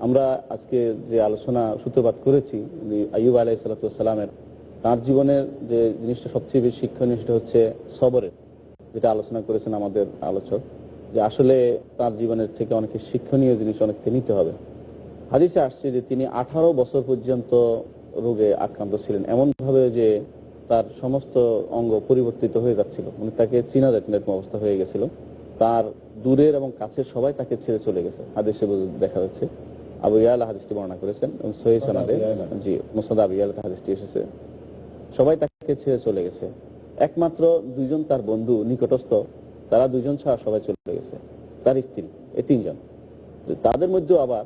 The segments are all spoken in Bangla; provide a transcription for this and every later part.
আমরা আজকে যে আলোচনা সূত্রপাত করেছি আইয়ুব আলাইহিস সালামের, তার জীবনের যে জিনিসটা সবচেয়ে বেশি শিক্ষণীয় সেটা হচ্ছে সবরের, যেটা আলোচনা করেছেন আমাদের আলোচক, যে আসলে তার জীবনের থেকে অনেক শিক্ষণীয় জিনিস অনেককে নিতে হবে। হাদিসে আসছে যে তিনি 18 বছর পর্যন্ত রোগে আক্রান্ত ছিলেন, এমনভাবে যে তার সমস্ত অঙ্গ পরিবর্তিত হয়ে যাচ্ছিল, মানে তাকে চিনা যাচ্ছে না এরকম অবস্থা হয়ে গেছিল। তার দূরের এবং কাছের সবাই তাকে ছেড়ে চলে গেছে, হাদিসে দেখা যাচ্ছে। আবু ইয়ালা হাদিসটি বর্ণনা করেছেন এবং সহিহ সনদে, জি, মুসনাদ আবু ইয়ালা হাদিসটি এসেছে। সবাই তাকে ছেড়ে চলে গেছে, একমাত্র দুইজন তার বন্ধু নিকটস্থ, তারা দুইজন ছাড়া সবাই চলে গেছে, তার স্ত্রী, এই তিনজন। তাদের মধ্যেও আবার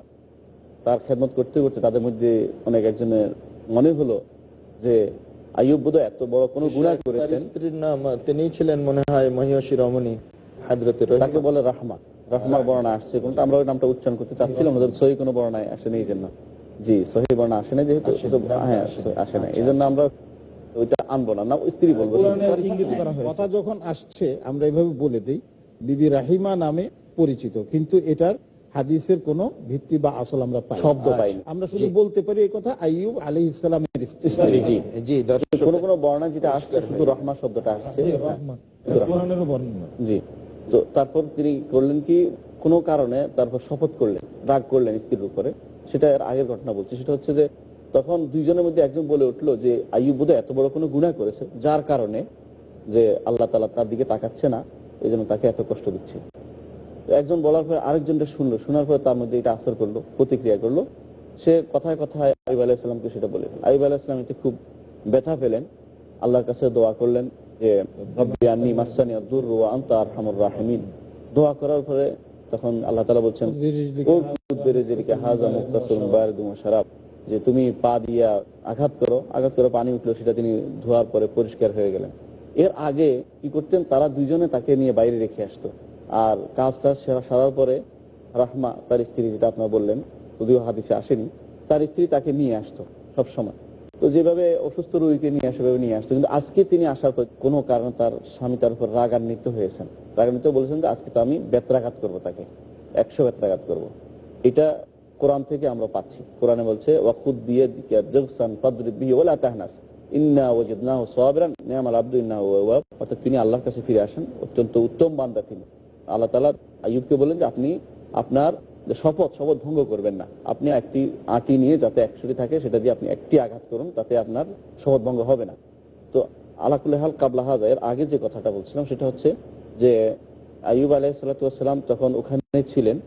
তার খেদমত করতে করতে তাদের মধ্যে অনেক একজনের মনে হলো যে আইয়ুব বোধহয় এত বড় কোনো গুনাহ করেছেন। স্ত্রীর নাম তিনি ছিলেন মনে হয় মহিয়সী রমণী, তাকে বলে রাহমা। রাহমার বর্ণনা আসছে, কোনটা আমরা ওই নামটা উচ্চারণ করতে চাচ্ছিলাম, সহি কোনো বর্ণায় আসেনি এই জন্য, জি সহি বর্ণনা আসে না, যেহেতু আসে না, এই জন্য আমরা ওইটা আনবো না, না স্ত্রী বলবো। কথা যখন আসছে আমরা এভাবে বলে দিই বিবি রাহিমা নামে পরিচিত, কিন্তু এটার হাদিসের কোন ভিত্তি বা আসল আমরা পাই শব্দ পাইনি। আমরা শুধু বলতে পারি এই কথা আইয়ুব আলাইহিস সালামের স্ত্রী। জি, কোন কোন বর্ণনা যেটা আসছে শুধু রহমা শব্দটা আসছে, জি। তো তারপর তিনি করলেন কি, কোনো কারণে তারপর শপথ করলেন, রাগ করলেন স্ত্রীর উপরে। সেটা এর আগের ঘটনা বলছি, সেটা হচ্ছে যে তখন দুইজনের মধ্যে একজন বলে উঠলো যে আইয়ুব বোধহয় এত বড় কোনো গুনাহ করেছে, যার কারণে যে আল্লাহ তাআলা তার দিকে তাকাচ্ছে না, এই জন্য তাকে এত কষ্ট দিচ্ছে। একজন বলার পরে আরেকজনটা শুনলো, শোনার পরে তার মধ্যে এটা আসর করলো, প্রতিক্রিয়া করলো। সে কথায় কথায় আইয়ুব আলাইহিস সালামকে সেটা বলে। আইয়ুব আলাইহিস সালাম এতে খুব ব্যথা পেলেন, আল্লাহর কাছে দোয়া করলেন যে রব্বি আন্নী মাসসানি আদ-দুররু ওয়া আনতা আরহামুর রাহিমিন। দোয়া করার পরে তখন আল্লাহ তাআলা বলছেন হাযা মুগতাসিলুন বারিদুন ওয়া শারাব, যে তুমি পা দিয়া আঘাত করে পানি উঠলো, সেটা তিনি ধোয়ার পরে পরিষ্কার হয়ে গেলেন। এর আগে কি করতেন, তারা দুইজনে তাকে নিয়ে বাইরে রেখে আসতো, আর কাজটা সারার পরে রাহমা তার স্ত্রী, যেটা আপনারা বললেন যদিও হাদিসে আসেনি, তার স্ত্রী তাকে নিয়ে আসতো সব সময়। তো যেভাবে অসুস্থ রোগীকে নিয়ে আসে সেভাবে নিয়ে আসতো। কিন্তু আজকে তিনি আসার পর কোনো কারণে তার স্বামী তার উপর রাগান্বিত হয়েছেন, রাগান্বিত বলেছেন যে আজকে তো আমি বেত্রাঘাত করবো, তাকে 100 বেত্রাঘাত করবো। এটা কোরআন থেকে আমরা পাচ্ছি। কোরআনে বলছে ওয়াখুদ বিয়াদিকা দিগসান ফাদরিব বিহি ওয়ালা তাহনাস ইন্না ওয়াজাদনাহু সাবিরান নি'মাল আবদু ইন্নাহু আওয়াব। অর্থাৎ তিনি আল্লাহর কাছে ফিরে আসেন, অত্যন্ত উত্তম বান্দা তিনি। আল্লাহ তাআলা আইয়ুবকে বলেন যে আপনি আপনার শপথ ভঙ্গ করবেন না, আপনি একটি আটি নিয়ে যাতে 100টি থাকে সেটা দিয়ে আপনি একটি আঘাত করুন, তাতে আপনার শপথ ভঙ্গ হবে না। তো আলা কুল্লি হাল কাবলা হাযা, এর আগে যে কথাটা বলছিলাম সেটা হচ্ছে যে আইয়ুব আলাইহিস সালাম তখন ওখানে ছিলেন,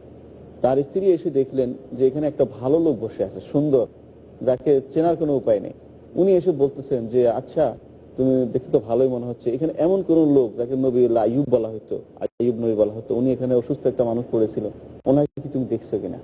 তার স্ত্রী এসে দেখলেন যে এখানে একটা ভালো লোক বসে আছে, সুন্দর, যাকে চেনার কোনো উপায় নেই। উনি এসে বলতেছেন যে আচ্ছা তুমি দেখতে তো ভালোই মনে হচ্ছে, এখানে এমন কোন লোক যাকে নবী আইয়ুব বলা হতো, আইয়ুব নবী বলা হতো, উনি এখানে অসুস্থ একটা মানুষ পড়েছিল, ওনাকে কি তুমি দেখছো কিনা?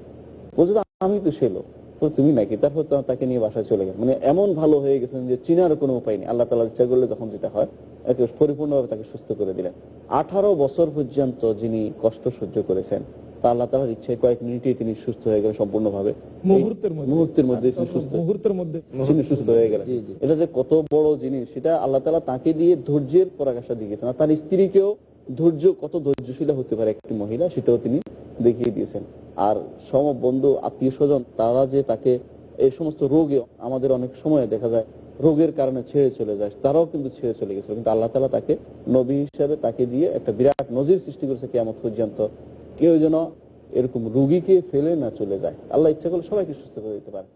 বলছো আমি তো সে লোক। তো তুমি নাকি? তারপর তাকে নিয়ে বাসায় চলে গেল। মানে এমন ভালো হয়ে গেছেন যে চিনার কোনো উপায় নেই। আল্লাহ তাআলা ইচ্ছা করলে যখন যেটা হয় একে পরিপূর্ণভাবে তাকে সুস্থ করে দিলেন। 18 বছর পর্যন্ত যিনি কষ্ট সহ্য করেছেন, তা আল্লাহ তাআলার ইচ্ছায় কয়েক মিনিটেই তিনি সুস্থ হয়ে গেলেন সম্পূর্ণভাবে, মুহূর্তের মধ্যে তিনি সুস্থ হয়ে গেলেন। এটা যে কত বড় জিনিস সেটা আল্লাহ তাআলা তাকে দিয়ে ধৈর্যের পরাকাষ্ঠা দিয়েছেন, আর তার স্ত্রীকেও কত ধৈর্যশীল হতে পারে একটি মহিলা সেটাও তিনি দেখিয়ে দিয়েছেন। আর বন্ধু আত্মীয় স্বজন তারা যে তাকে এই সমস্ত রোগে, আমাদের অনেক সময় দেখা যায় রোগের কারণে ছেড়ে চলে যায়, তারাও কিন্তু ছেড়ে চলে গেছে, কিন্তু আল্লাহ তাআলা তাকে নবী হিসাবে তাকে দিয়ে একটা বিরাট নজির সৃষ্টি করেছে কিয়ামত পর্যন্ত। কেউ যেন এরকম রোগীকে ফেলে না চলে যায়, আল্লাহ ইচ্ছা করলে সবাইকে সুস্থ করে দিতে পারে।